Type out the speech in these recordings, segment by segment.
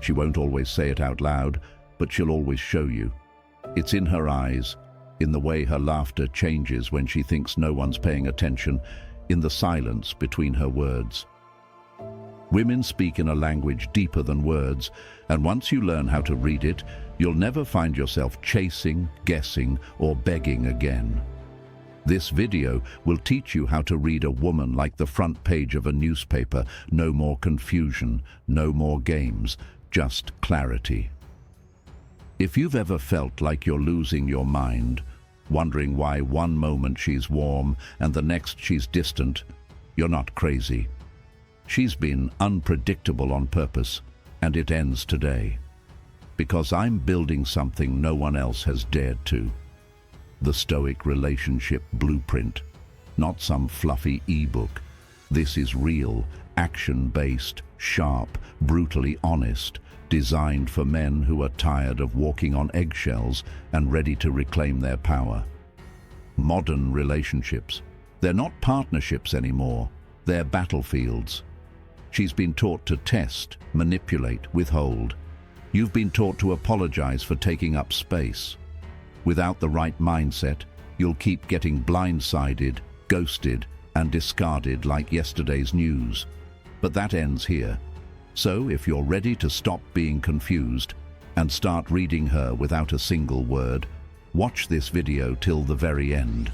She won't always say it out loud, but she'll always show you. It's in her eyes, in the way her laughter changes when she thinks no one's paying attention, in the silence between her words. Women speak in a language deeper than words, and once you learn how to read it, you'll never find yourself chasing, guessing, or begging again. This video will teach you how to read a woman like the front page of a newspaper. No more confusion, no more games, just clarity. If you've ever felt like you're losing your mind, wondering why one moment she's warm and the next she's distant, you're not crazy. She's been unpredictable on purpose, and it ends today. Because I'm building something no one else has dared to. The Stoic relationship blueprint, not some fluffy e-book. This is real, action-based, sharp, brutally honest, designed for men who are tired of walking on eggshells and ready to reclaim their power. Modern relationships. They're not partnerships anymore. They're battlefields. She's been taught to test, manipulate, withhold. You've been taught to apologize for taking up space. Without the right mindset, you'll keep getting blindsided, ghosted, and discarded like yesterday's news. But that ends here. So if you're ready to stop being confused and start reading her without a single word, watch this video till the very end.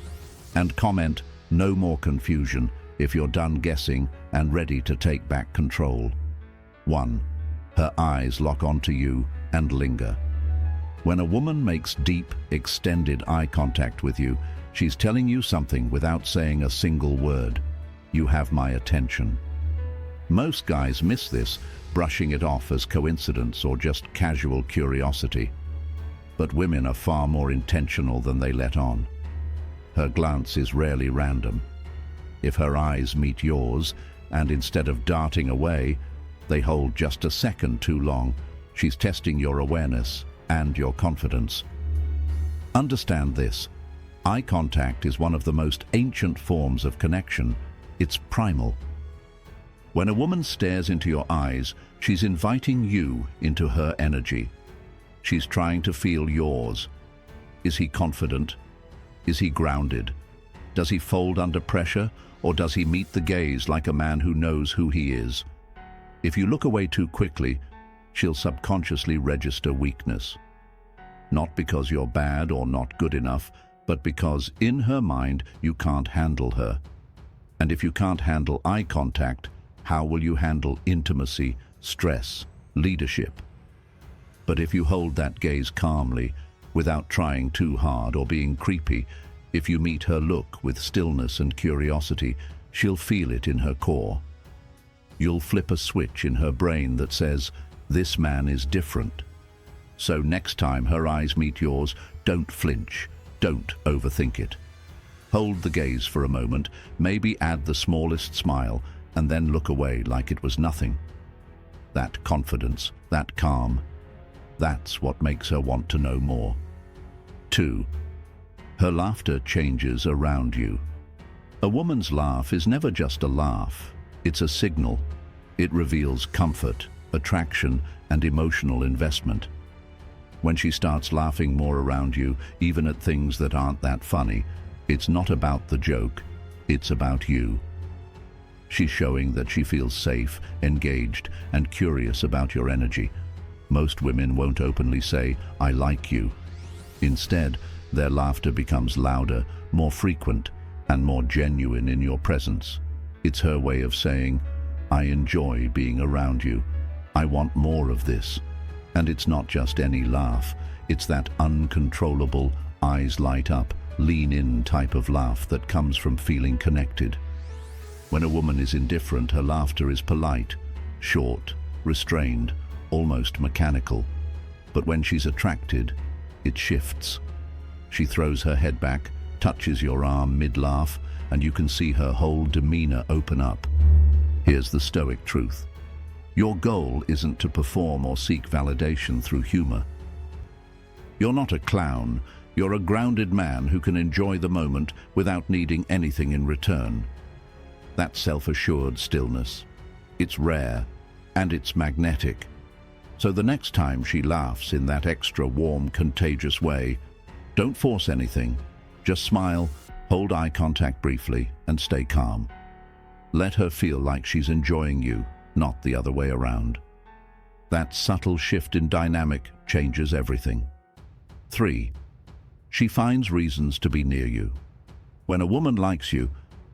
And comment, "No more confusion," if you're done guessing and ready to take back control. 1. Her eyes lock onto you and linger. When a woman makes deep, extended eye contact with you, she's telling you something without saying a single word. You have my attention. Most guys miss this, brushing it off as coincidence or just casual curiosity. But women are far more intentional than they let on. Her glance is rarely random. If her eyes meet yours, and instead of darting away, they hold just a second too long, she's testing your awareness and your confidence. Understand this. Eye contact is one of the most ancient forms of connection. It's primal. When a woman stares into your eyes, she's inviting you into her energy. She's trying to feel yours. Is he confident? Is he grounded? Does he fold under pressure, or does he meet the gaze like a man who knows who he is? If you look away too quickly, she'll subconsciously register weakness. Not because you're bad or not good enough, but because in her mind you can't handle her. And if you can't handle eye contact, how will you handle intimacy, stress, leadership? But if you hold that gaze calmly, without trying too hard or being creepy, if you meet her look with stillness and curiosity, she'll feel it in her core. You'll flip a switch in her brain that says, "This man is different." So next time her eyes meet yours, don't flinch, don't overthink it. Hold the gaze for a moment, maybe add the smallest smile, and then look away like it was nothing. That confidence, that calm, that's what makes her want to know more. 2. Her laughter changes around you. A woman's laugh is never just a laugh, it's a signal. It reveals comfort, attraction, and emotional investment. When she starts laughing more around you, even at things that aren't that funny, it's not about the joke, it's about you. She's showing that she feels safe, engaged, and curious about your energy. Most women won't openly say, "I like you." Instead, their laughter becomes louder, more frequent, and more genuine in your presence. It's her way of saying, "I enjoy being around you. I want more of this." And it's not just any laugh, it's that uncontrollable, eyes light up, lean in type of laugh that comes from feeling connected. When a woman is indifferent, her laughter is polite, short, restrained, almost mechanical. But when she's attracted, it shifts. She throws her head back, touches your arm mid-laugh, and you can see her whole demeanor open up. Here's the Stoic truth. Your goal isn't to perform or seek validation through humor. You're not a clown. You're a grounded man who can enjoy the moment without needing anything in return. That self-assured stillness. It's rare, and it's magnetic. So the next time she laughs in that extra warm, contagious way, don't force anything. Just smile, hold eye contact briefly, and stay calm. Let her feel like she's enjoying you, not the other way around. That subtle shift in dynamic changes everything. 3. She finds reasons to be near you. When a woman likes you,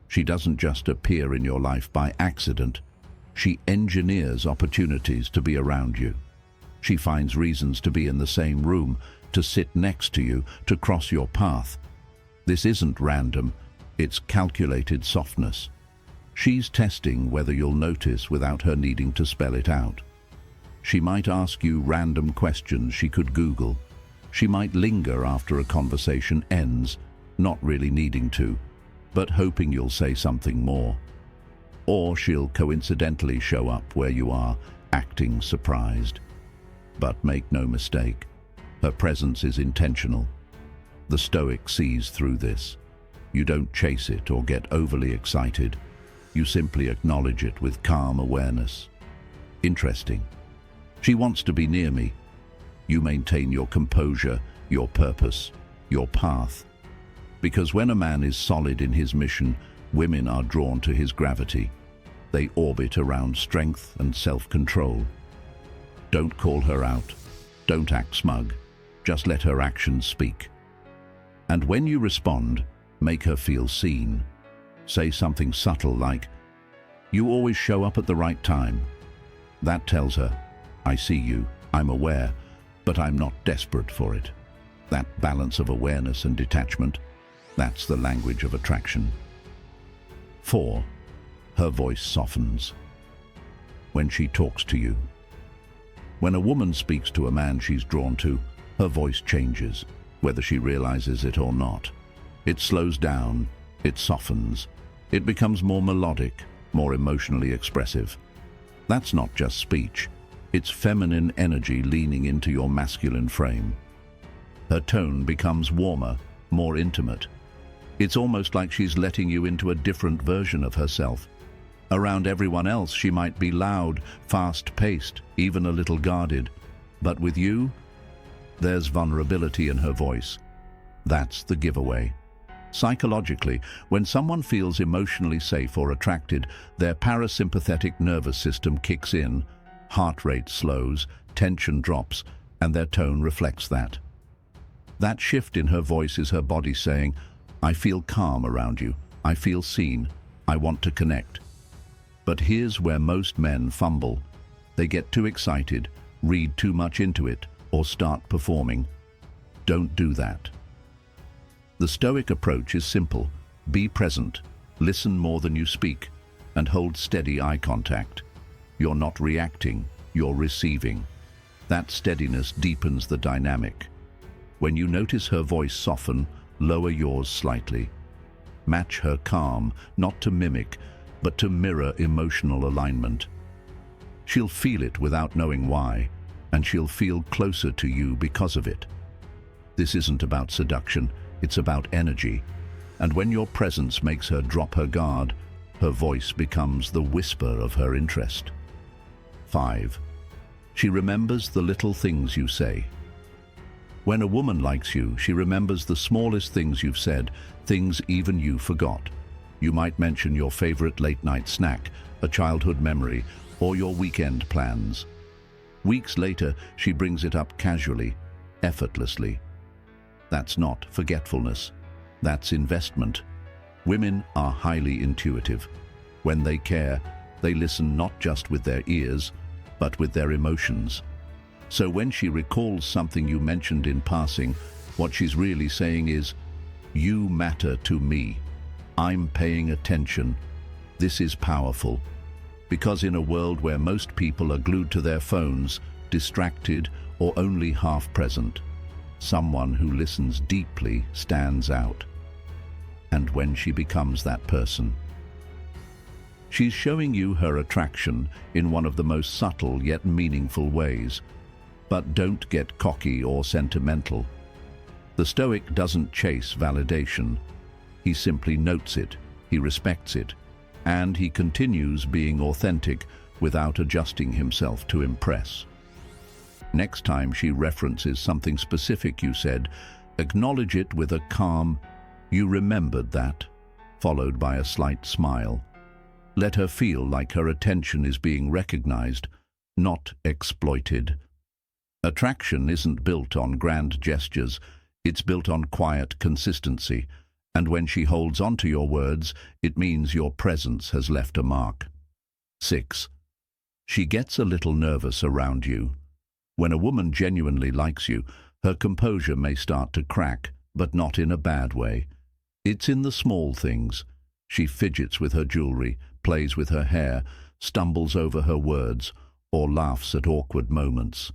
she doesn't just appear in your life by accident. She engineers opportunities to be around you. She finds reasons to be in the same room, to sit next to you, to cross your path. This isn't random, it's calculated softness. She's testing whether you'll notice without her needing to spell it out. She might ask you random questions she could Google. She might linger after a conversation ends, not really needing to, but hoping you'll say something more. Or she'll coincidentally show up where you are, acting surprised. But make no mistake, her presence is intentional. The Stoic sees through this. You don't chase it or get overly excited. You simply acknowledge it with calm awareness. Interesting. She wants to be near me. You maintain your composure, your purpose, your path. Because when a man is solid in his mission, women are drawn to his gravity. They orbit around strength and self-control. Don't call her out. Don't act smug. Just let her actions speak. And when you respond, make her feel seen. Say something subtle like, "You always show up at the right time." That tells her, "I see you, I'm aware, but I'm not desperate for it." That balance of awareness and detachment, that's the language of attraction. 4. Her voice softens. When she talks to you. When a woman speaks to a man she's drawn to, her voice changes, whether she realizes it or not. It slows down, it softens, it becomes more melodic, more emotionally expressive. That's not just speech, it's feminine energy leaning into your masculine frame. Her tone becomes warmer, more intimate. It's almost like she's letting you into a different version of herself. Around everyone else, she might be loud, fast-paced, even a little guarded. But with you, there's vulnerability in her voice. That's the giveaway. Psychologically, when someone feels emotionally safe or attracted, their parasympathetic nervous system kicks in, heart rate slows, tension drops, and their tone reflects that. That shift in her voice is her body saying, "I feel calm around you, I feel seen, I want to connect." But here's where most men fumble. They get too excited, read too much into it, or start performing. Don't do that. The Stoic approach is simple. Be present, listen more than you speak, and hold steady eye contact. You're not reacting, you're receiving. That steadiness deepens the dynamic. When you notice her voice soften, lower yours slightly. Match her calm, not to mimic, but to mirror emotional alignment. She'll feel it without knowing why, and she'll feel closer to you because of it. This isn't about seduction, it's about energy. And when your presence makes her drop her guard, her voice becomes the whisper of her interest. 5. She remembers the little things you say. When a woman likes you, she remembers the smallest things you've said, things even you forgot. You might mention your favorite late-night snack, a childhood memory, or your weekend plans. Weeks later, she brings it up casually, effortlessly. That's not forgetfulness. That's investment. Women are highly intuitive. When they care, they listen not just with their ears, but with their emotions. So when she recalls something you mentioned in passing, what she's really saying is, "You matter to me. I'm paying attention." This is powerful, because in a world where most people are glued to their phones, distracted or only half present, someone who listens deeply stands out. And when she becomes that person, she's showing you her attraction in one of the most subtle yet meaningful ways. But don't get cocky or sentimental. The Stoic doesn't chase validation. He simply notes it, he respects it, and he continues being authentic without adjusting himself to impress. Next time she references something specific you said, acknowledge it with a calm, "You remembered that," followed by a slight smile. Let her feel like her attention is being recognized, not exploited. Attraction isn't built on grand gestures, it's built on quiet consistency, and when she holds on to your words, it means your presence has left a mark. 6. She gets a little nervous around you. When a woman genuinely likes you, her composure may start to crack, but not in a bad way. It's in the small things. She fidgets with her jewelry, plays with her hair, stumbles over her words, or laughs at awkward moments.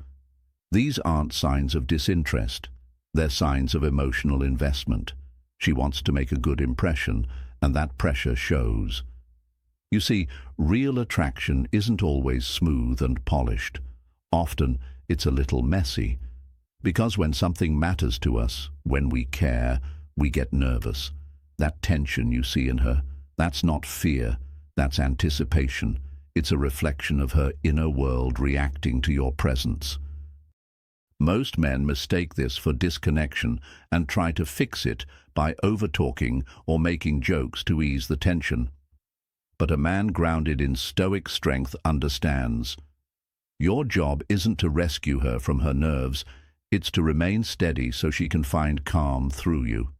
These aren't signs of disinterest. They're signs of emotional investment. She wants to make a good impression, and that pressure shows. You see, real attraction isn't always smooth and polished. Often, it's a little messy. Because when something matters to us, when we care, we get nervous. That tension you see in her, that's not fear, that's anticipation. It's a reflection of her inner world reacting to your presence. Most men mistake this for disconnection and try to fix it by over-talking or making jokes to ease the tension. But a man grounded in stoic strength understands. Your job isn't to rescue her from her nerves, it's to remain steady so she can find calm through you.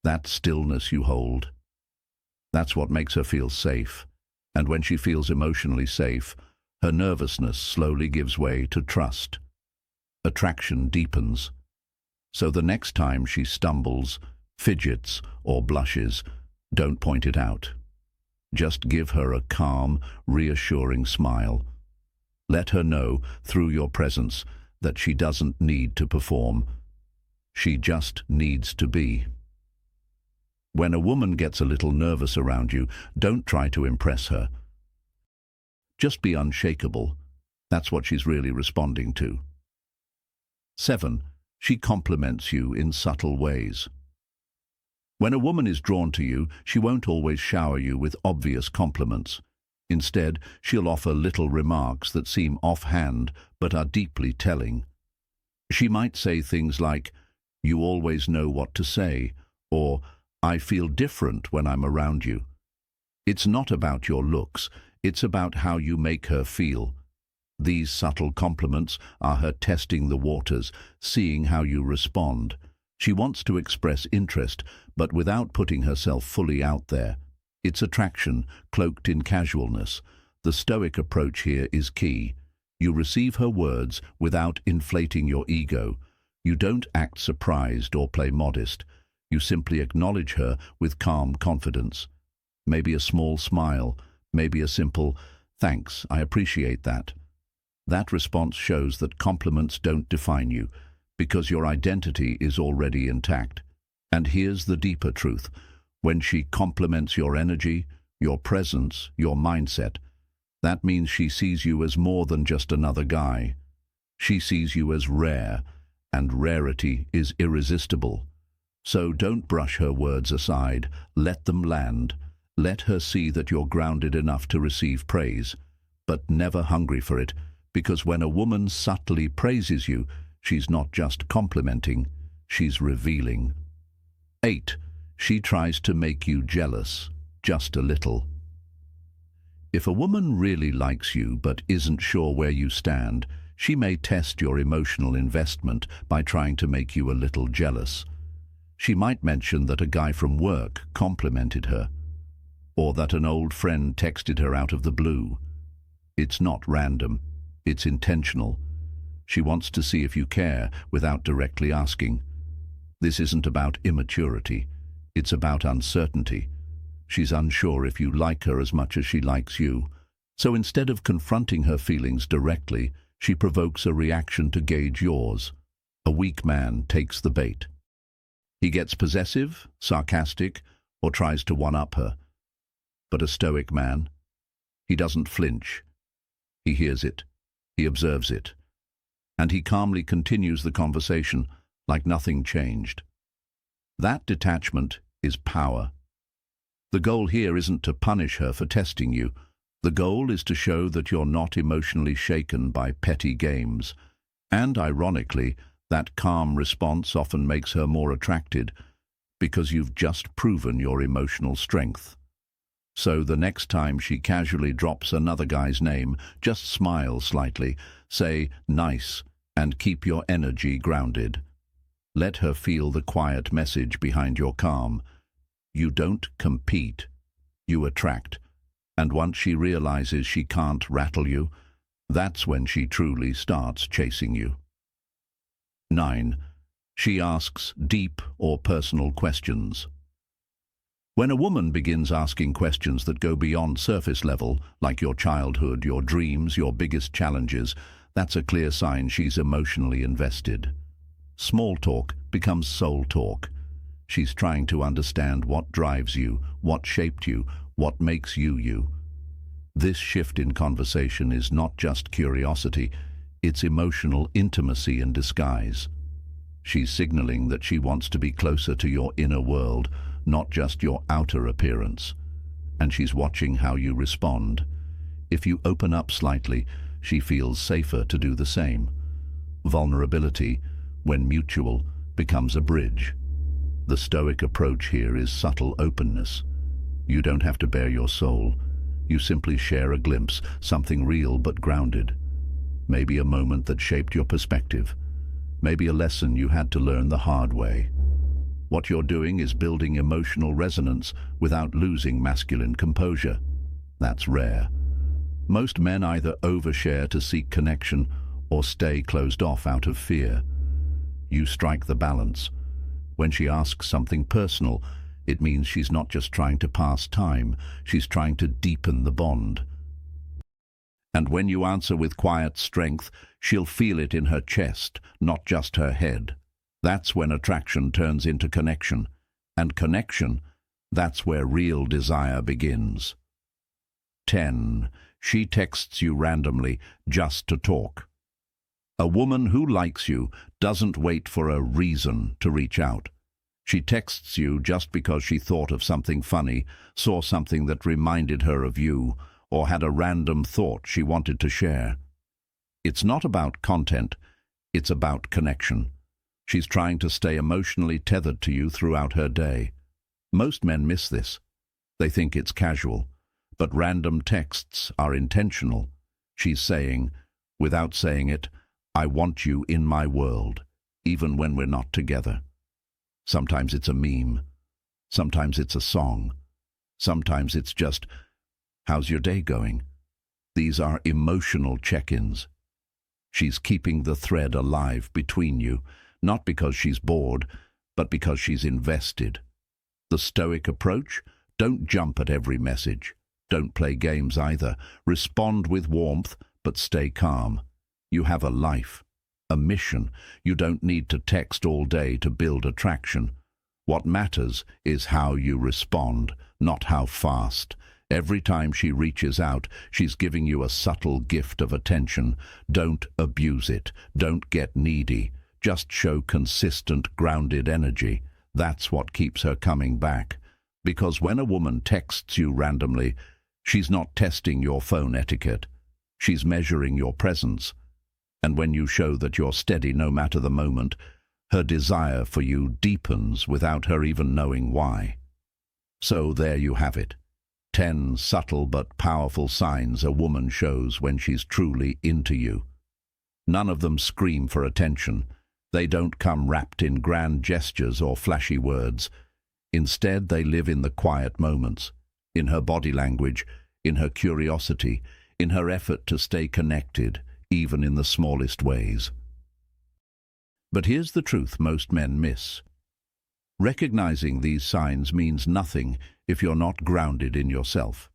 That stillness you hold, that's what makes her feel safe. And when she feels emotionally safe, her nervousness slowly gives way to trust. Attraction deepens. So the next time she stumbles, fidgets, or blushes, don't point it out. Just give her a calm, reassuring smile. Let her know, through your presence, that she doesn't need to perform. She just needs to be. When a woman gets a little nervous around you, don't try to impress her. Just be unshakable. That's what she's really responding to. 7. She compliments you in subtle ways. When a woman is drawn to you, she won't always shower you with obvious compliments. Instead, she'll offer little remarks that seem offhand but are deeply telling. She might say things like, "You always know what to say," or "I feel different when I'm around you." It's not about your looks, it's about how you make her feel. These subtle compliments are her testing the waters, seeing how you respond. She wants to express interest, but without putting herself fully out there. It's attraction, cloaked in casualness. The Stoic approach here is key. You receive her words without inflating your ego. You don't act surprised or play modest. You simply acknowledge her with calm confidence. Maybe a small smile, maybe a simple, "Thanks, I appreciate that." That response shows that compliments don't define you, because your identity is already intact. And here's the deeper truth. When she compliments your energy, your presence, your mindset, that means she sees you as more than just another guy. She sees you as rare, and rarity is irresistible. So don't brush her words aside, let them land. Let her see that you're grounded enough to receive praise, but never hungry for it, because when a woman subtly praises you, she's not just complimenting, she's revealing. 8. She tries to make you jealous, just a little. If a woman really likes you but isn't sure where you stand, she may test your emotional investment by trying to make you a little jealous. She might mention that a guy from work complimented her, or that an old friend texted her out of the blue. It's not random, it's intentional. She wants to see if you care without directly asking. This isn't about immaturity, it's about uncertainty. She's unsure if you like her as much as she likes you. So instead of confronting her feelings directly, she provokes a reaction to gauge yours. A weak man takes the bait. He gets possessive, sarcastic, or tries to one-up her. But a stoic man, he doesn't flinch. He hears it, he observes it, and he calmly continues the conversation like nothing changed. That detachment is power. The goal here isn't to punish her for testing you. The goal is to show that you're not emotionally shaken by petty games. And ironically, that calm response often makes her more attracted because you've just proven your emotional strength. So the next time she casually drops another guy's name, just smile slightly, say nice, and keep your energy grounded. Let her feel the quiet message behind your calm. You don't compete, you attract. And once she realizes she can't rattle you, that's when she truly starts chasing you. 9. She asks deep or personal questions. When a woman begins asking questions that go beyond surface level, like your childhood, your dreams, your biggest challenges, that's a clear sign she's emotionally invested. Small talk becomes soul talk. She's trying to understand what drives you, what shaped you, what makes you you. This shift in conversation is not just curiosity, it's emotional intimacy in disguise. She's signaling that she wants to be closer to your inner world, not just your outer appearance. And she's watching how you respond. If you open up slightly, she feels safer to do the same. Vulnerability, when mutual, becomes a bridge. The Stoic approach here is subtle openness. You don't have to bare your soul. You simply share a glimpse, something real but grounded. Maybe a moment that shaped your perspective. Maybe a lesson you had to learn the hard way. What you're doing is building emotional resonance without losing masculine composure. That's rare. Most men either overshare to seek connection or stay closed off out of fear. You strike the balance. When she asks something personal, it means she's not just trying to pass time, she's trying to deepen the bond. And when you answer with quiet strength, she'll feel it in her chest, not just her head. That's when attraction turns into connection. And connection, that's where real desire begins. 10. She texts you randomly just to talk. A woman who likes you doesn't wait for a reason to reach out. She texts you just because she thought of something funny, saw something that reminded her of you, or had a random thought she wanted to share. It's not about content, it's about connection. She's trying to stay emotionally tethered to you throughout her day. Most men miss this. They think it's casual, but random texts are intentional. She's saying, without saying it, I want you in my world, even when we're not together. Sometimes it's a meme. Sometimes it's a song. Sometimes it's just, how's your day going? These are emotional check-ins. She's keeping the thread alive between you, not because she's bored, but because she's invested. The Stoic approach? Don't jump at every message. Don't play games either. Respond with warmth, but stay calm. You have a life, a mission. You don't need to text all day to build attraction. What matters is how you respond, not how fast. Every time she reaches out, she's giving you a subtle gift of attention. Don't abuse it. Don't get needy. Just show consistent, grounded energy. That's what keeps her coming back. Because when a woman texts you randomly, she's not testing your phone etiquette. She's measuring your presence. And when you show that you're steady no matter the moment, her desire for you deepens without her even knowing why. So there you have it. 10 subtle but powerful signs a woman shows when she's truly into you. None of them scream for attention. They don't come wrapped in grand gestures or flashy words. Instead, they live in the quiet moments, in her body language, in her curiosity, in her effort to stay connected, even in the smallest ways. But here's the truth most men miss. Recognizing these signs means nothing if you're not grounded in yourself.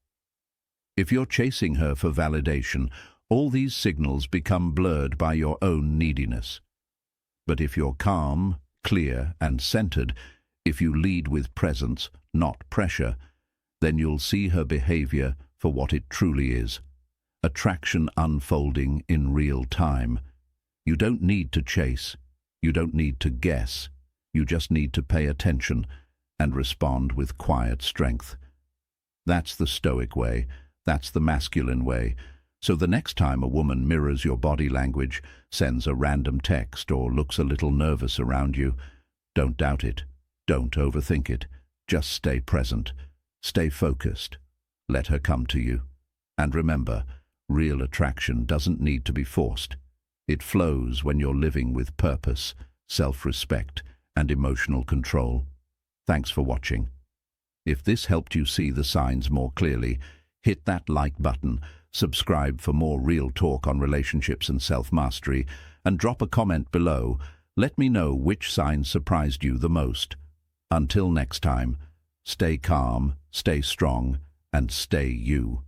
If you're chasing her for validation, all these signals become blurred by your own neediness. But if you're calm, clear, and centered, if you lead with presence, not pressure, then you'll see her behavior for what it truly is. Attraction unfolding in real time. You don't need to chase. You don't need to guess. You just need to pay attention and respond with quiet strength. That's the Stoic way. That's the masculine way. So the next time a woman mirrors your body language, sends a random text, or looks a little nervous around you, don't doubt it. Don't overthink it. Just stay present. Stay focused. Let her come to you. And remember, real attraction doesn't need to be forced. It flows when you're living with purpose, self-respect, and emotional control. Thanks for watching. If this helped you see the signs more clearly, hit that like button, subscribe for more real talk on relationships and self-mastery, and drop a comment below. Let me know which sign surprised you the most. Until next time, stay calm, stay strong, and stay you.